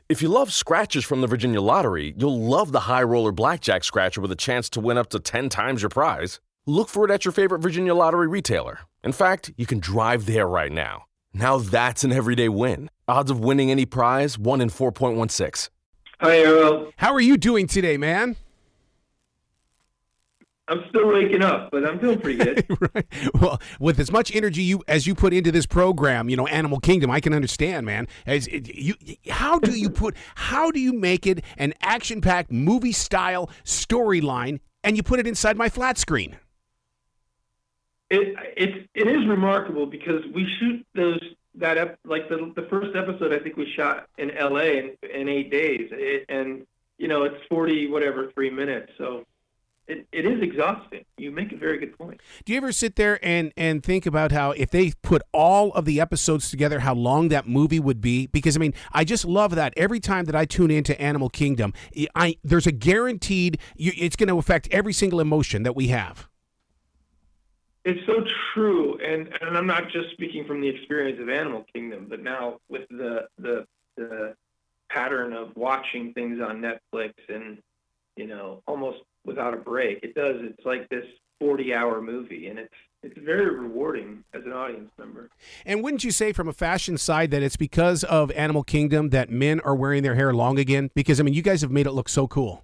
If you love scratchers from the Virginia Lottery, you'll love the High Roller Blackjack Scratcher with a chance to win up to 10 times your prize. Look for it at your favorite Virginia Lottery retailer. In fact, you can drive there right now. Now that's an everyday win. Odds of winning any prize, 1 in 4.16. Hi, Errol. How are you doing today, man? I'm still waking up, but I'm doing pretty good. Right. Well, with as much energy as you put into this program, Animal Kingdom, I can understand, man. How do you make it an action-packed movie-style storyline, and you put it inside my flat screen? It is remarkable because we shoot the first episode I think we shot in L.A. in 8 days, and it's 3 minutes, so. It is exhausting. You make a very good point. Do you ever sit there and think about how if they put all of the episodes together, how long that movie would be? Because, I just love that. Every time that I tune into Animal Kingdom, there's a guaranteed, it's going to affect every single emotion that we have. It's so true, and I'm not just speaking from the experience of Animal Kingdom, but now with the pattern of watching things on Netflix and, almost without a break. It's like this 40-hour movie, and it's very rewarding as an audience member. And wouldn't you say from a fashion side that it's because of Animal Kingdom that men are wearing their hair long again? Because, you guys have made it look so cool.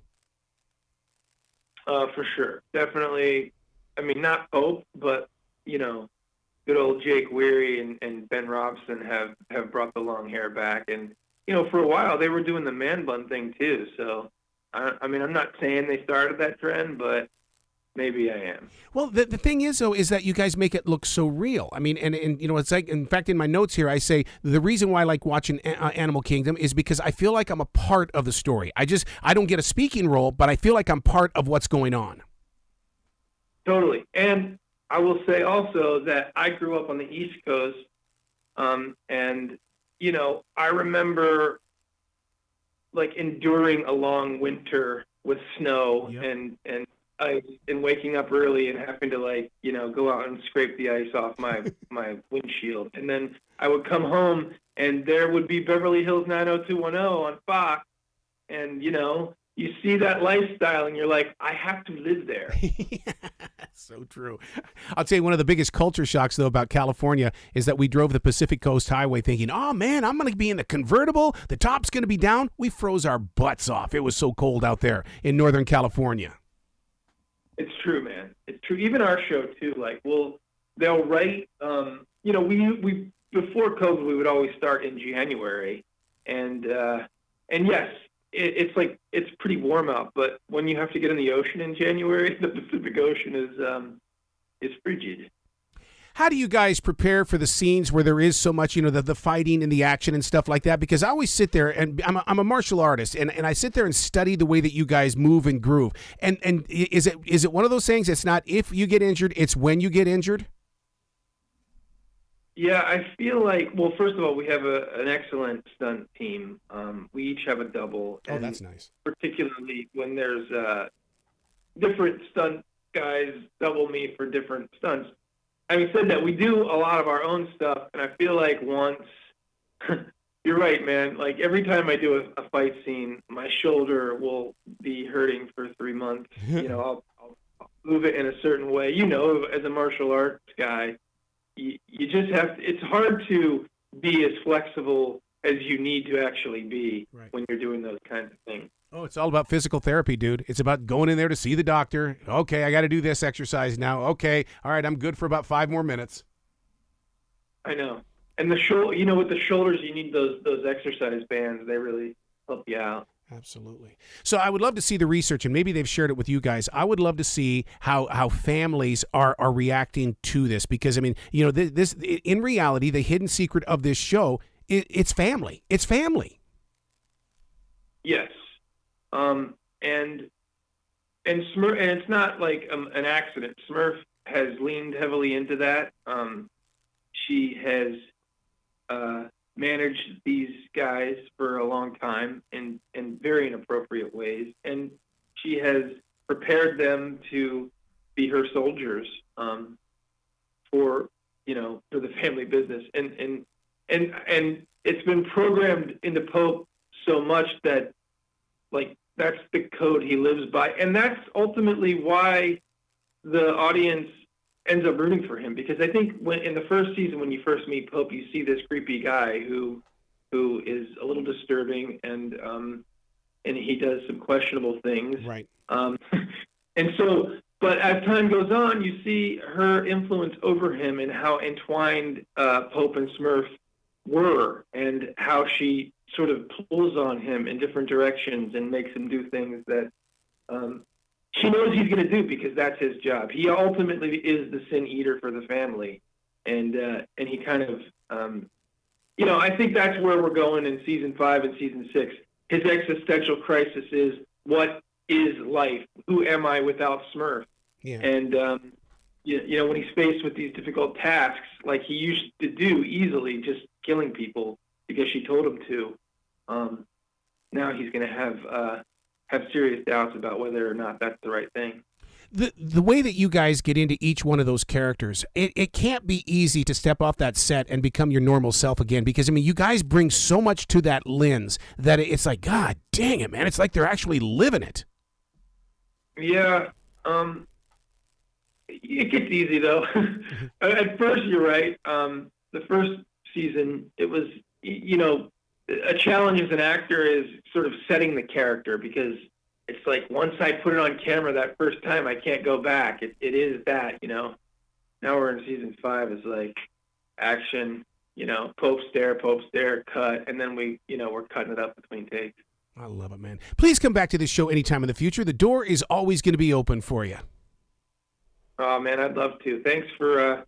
For sure. Definitely. Not Pope, but, good old Jake Weary and Ben Robson have brought the long hair back. And, for a while they were doing the man bun thing too, so... I'm not saying they started that trend, but maybe I am. Well, the thing is, though, is that you guys make it look so real. And it's like, in fact, in my notes here, I say the reason why I like watching Animal Kingdom is because I feel like I'm a part of the story. I don't get a speaking role, but I feel like I'm part of what's going on. Totally. And I will say also that I grew up on the East Coast, and, I remember enduring a long winter with snow. Yep. and waking up early and having to go out and scrape the ice off my windshield. And then I would come home and there would be Beverly Hills 90210 on Fox. And, you see that lifestyle and you're like, I have to live there. So true. I'll tell you, one of the biggest culture shocks, though, about California is that we drove the Pacific Coast Highway thinking, oh, man, I'm going to be in the convertible. The top's going to be down. We froze our butts off. It was so cold out there in Northern California. It's true, man. It's true. Even our show, too. They'll write, we before COVID, we would always start in January. And yes, it's pretty warm out, but when you have to get in the ocean in January, the Pacific Ocean is frigid. How do you guys prepare for the scenes where there is so much, the fighting and the action and stuff like that? Because I always sit there, and I'm a martial artist, and I sit there and study the way that you guys move and groove. And is it one of those things? It's not if you get injured, it's when you get injured. Yeah, I feel like, well, first of all, we have an excellent stunt team. We each have a double. Oh, that's nice. Particularly when there's different stunt guys double me for different stunts. Having said that, we do a lot of our own stuff, and I feel like once, you're right, man, every time I do a fight scene, my shoulder will be hurting for 3 months. I'll move it in a certain way. As a martial arts guy, you just have to, it's hard to be as flexible as you need to actually be when you're doing those kinds of things. Oh, it's all about physical therapy, dude. It's about going in there to see the doctor. Okay, I got to do this exercise now. Okay, all right, I'm good for about 5 more minutes. I know. And the shoulder, with the shoulders, you need those exercise bands. They really help you out. Absolutely. So I would love to see the research, and maybe they've shared it with you guys. I would love to see how families are reacting to this, because this in reality, the hidden secret of this show, it's family. It's family. Yes. And Smurf, and it's not like an accident. Smurf has leaned heavily into that. She has managed these guys for a long time in very inappropriate ways, and she has prepared them to be her soldiers for the family business, and it's been programmed into Pope so so much that, like, that's the code he lives by. And that's ultimately why the audience ends up rooting for him, because I think in the first season, when you first meet Pope, you see this creepy guy who is a little disturbing, and he does some questionable things. Right. And so, but as time goes on, you see her influence over him and how entwined Pope and Smurf were, and how she sort of pulls on him in different directions and makes him do things that she knows he's going to do, because that's his job. He ultimately is the sin eater for the family, and he kind of, I think that's where we're going in season 5 and season 6. His existential crisis is, what is life? Who am I without Smurf? Yeah. And when he's faced with these difficult tasks, like he used to do easily, just killing people because she told him to, now he's going to have serious doubts about whether or not that's the right thing. The way that you guys get into each one of those characters, it can't be easy to step off that set and become your normal self again, because, I mean, you guys bring so much to that lens that it's like, God dang it, man. It's like they're actually living it. Yeah. It gets easy, though. At first, you're right. The first season, it was, a challenge as an actor is sort of setting the character, because it's like, once I put it on camera that first time, I can't go back. It is that, Now we're in season 5. It's like action, Pope stare, cut, and then we're cutting it up between takes. I love it, man. Please come back to this show anytime in the future. The door is always going to be open for you. Oh man, I'd love to. Thanks for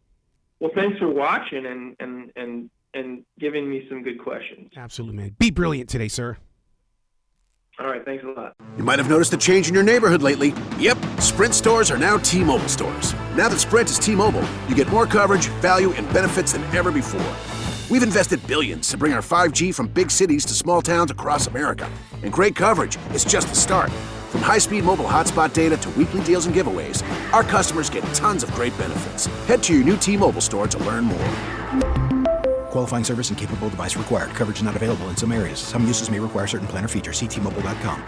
watching and giving me some good questions. Absolutely, man. Be brilliant today, sir. All right, thanks a lot. You might have noticed a change in your neighborhood lately. Yep, Sprint stores are now T-Mobile stores. Now that Sprint is T-Mobile, you get more coverage, value, and benefits than ever before. We've invested billions to bring our 5G from big cities to small towns across America. And great coverage is just the start. From high-speed mobile hotspot data to weekly deals and giveaways, our customers get tons of great benefits. Head to your new T-Mobile store to learn more. Qualifying service and capable device required. Coverage not available in some areas. Some uses may require certain plan or features. See T-Mobile.com.